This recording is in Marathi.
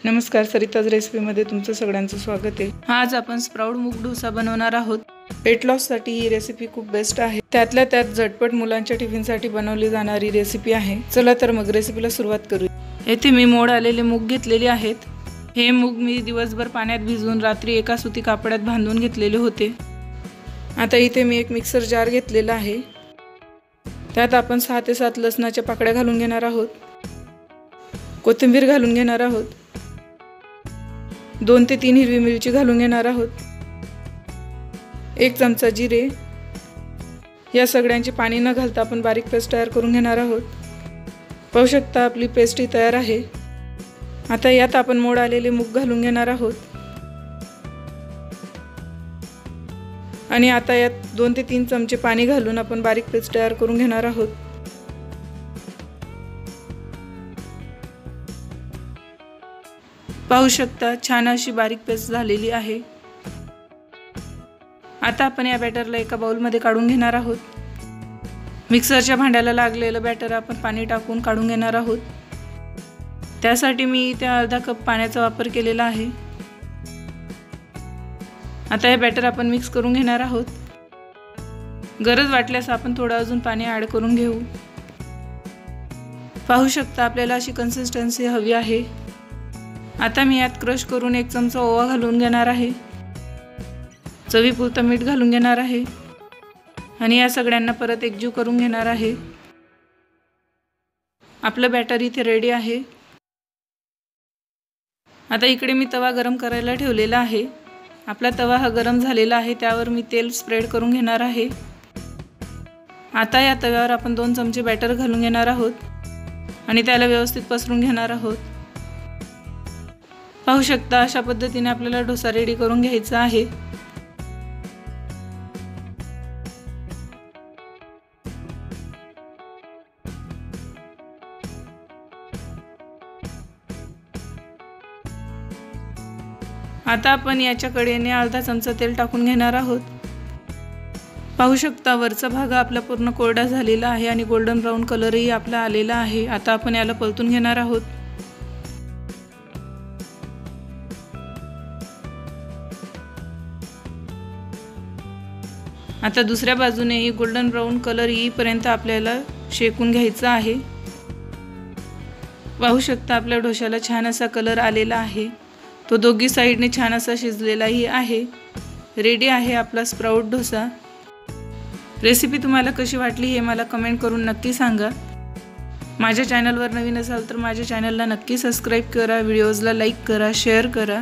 नमस्कार, सरिताज रेसिपीमध्ये तुमचं सगळ्यांचं स्वागत आहे। आज आपण स्प्राउट मूग डोसा बनवणार आहोत। वेट लॉससाठी ही रेसिपी खूप बेस्ट आहे। त्यातल्या त्यात झटपट मुलांच्या टिफिनसाठी बनवली जाणारी रेसिपी आहे। चला तर मग रेसिपीला सुरुवात करूया। येथे मी मोड आलेले मूग घेतलेले आहेत। हे मूग मी दिवसभर पाण्यात भिजवून रात्री एका सुती कापडात बांधून घेतलेले होते। आता इथे मी एक मिक्सर जार घेतलेला आहे। त्यात आपण 6 ते 7 लसणाच्या पाकळ्या घालून घेणार आहोत। कोथिंबीर घालून घेणार आहोत। 2 ते 3 हिरवी मिरची घालून घेणार आहोत। 1 चमचा जिरे। या सगळ्यांचे पाणी न घालता आपण बारीक पेस्ट तयार करून घेणार आहोत। पाहू शकता आपली पेस्ट तयार आहे। आता यात आपण मोड आलेले मूग घालून घेणार आहोत आणि आता यात 2 ते 3 चमचे पाणी घालून आपण बारीक पेस्ट तयार करून घेणार आहोत। पाहू शकता छान अशी बारीक पेस्ट झालेली आहे। आता आपण या बॅटरला एका बाउलमध्ये काढून घेणार आहोत। मिक्सरच्या भांड्याला लागलेलं बॅटर आपण पाणी टाकून काढून घेणार आहोत। त्यासाठी मी इथे अर्धा कप पाण्याचा वापर केलेला आहे। आता हे बॅटर आपण मिक्स करून घेणार आहोत। गरज वाटल्यास आपण थोडं अजून पाणी ॲड करून घेऊ। पाहू शकता आपल्याला अशी कन्सिस्टन्सी हवी आहे। आता मी यात क्रश करून 1 चमचा ओवा घालून घेणार आहे। चवीपुरतं मीठ घालून घेणार आहे आणि या सगळ्यांना परत एकजीव करून घेणार आहे। आपलं बॅटर इथे रेडी आहे। आता इकडे मी तवा गरम करायला ठेवलेला आहे। आपला तवा हा गरम झालेला आहे। त्यावर मी तेल स्प्रेड करून घेणार आहे। आता या तव्यावर आपण 2 चमचे बॅटर घालून घेणार आहोत आणि त्याला व्यवस्थित पसरून घेणार आहोत। पाहू शकता अशा पद्धतीने आपल्याला डोसा रेडी करून घ्यायचा आहे। आता आपण याच्या कडेने अर्धा चमचा तेल टाकून घेणार आहोत। पाहू शकता वरचा भाग आपला पूर्ण कोरडा झालेला आहे आणि गोल्डन ब्राउन कलरही आपला आलेला आहे। आता आपण याला परतून घेणार आहोत। आता दुसऱ्या बाजूनेही गोल्डन ब्राउन कलर येईपर्यंत आपल्याला शेकून घ्यायचा आहे। पाहू शकता आपल्या डोशाला छान असा कलर आलेला आहे। तो दोघी साइडने छान असा शिजलेलाही आहे। रेडी आहे आपला स्प्राउट डोसा। रेसिपी तुम्हाला कशी वाटली हे मला कमेंट करून नक्की सांगा। माझ्या चॅनलवर नवीन असाल तर माझ्या चॅनलला नक्की सबस्क्राइब करा, व्हिडिओजला लाईक करा, शेअर करा।